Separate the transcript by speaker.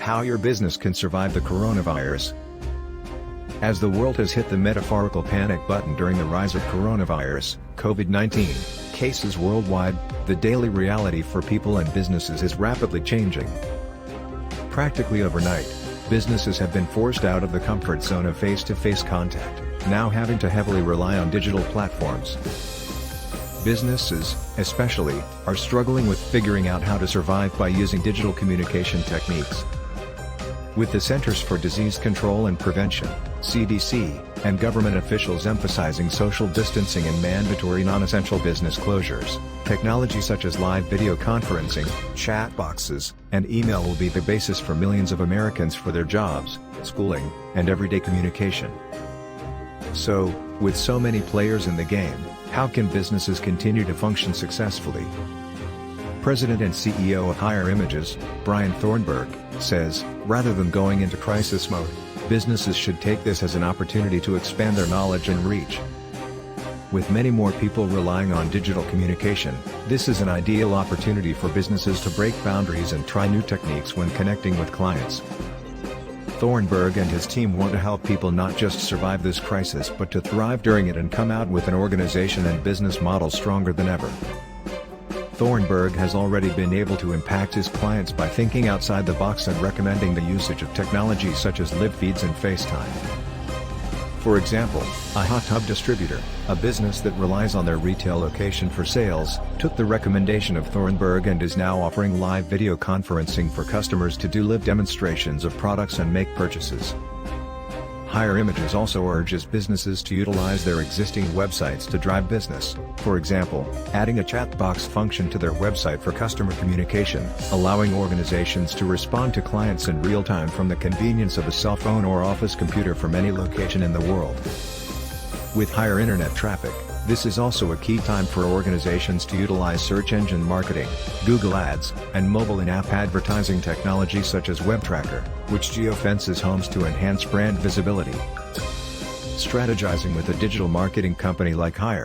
Speaker 1: How your business can survive the coronavirus. As the world has hit the metaphorical panic button during the rise of coronavirus, COVID-19, cases worldwide, the daily reality for people and businesses is rapidly changing. Practically overnight, businesses have been forced out of the comfort zone of face-to-face contact, now having to heavily rely on digital platforms. Businesses, especially, are struggling with figuring out how to survive by using digital communication techniques. With the Centers for Disease Control and Prevention, CDC, and government officials emphasizing social distancing and mandatory non-essential business closures, technology such as live video conferencing, chat boxes, and email will be the basis for millions of Americans for their jobs, schooling, and everyday communication. So, with so many players in the game, how can businesses continue to function successfully? President and CEO of Higher Images, Brian Thornburg, says, rather than going into crisis mode, businesses should take this as an opportunity to expand their knowledge and reach. With many more people relying on digital communication, this is an ideal opportunity for businesses to break boundaries and try new techniques when connecting with clients. Thornburg and his team want to help people not just survive this crisis but to thrive during it and come out with an organization and business model stronger than ever. Thornburg has already been able to impact his clients by thinking outside the box and recommending the usage of technologies such as live feeds and FaceTime. For example, a hot tub distributor, a business that relies on their retail location for sales, took the recommendation of Thornburg and is now offering live video conferencing for customers to do live demonstrations of products and make purchases. Higher Images also urges businesses to utilize their existing websites to drive business, for example, adding a chat box function to their website for customer communication, allowing organizations to respond to clients in real time from the convenience of a cell phone or office computer from any location in the world. With higher internet traffic, this is also a key time for organizations to utilize search engine marketing, Google Ads, and mobile in-app advertising technology such as WebTracker, which geofences homes to enhance brand visibility. Strategizing with a digital marketing company like Hire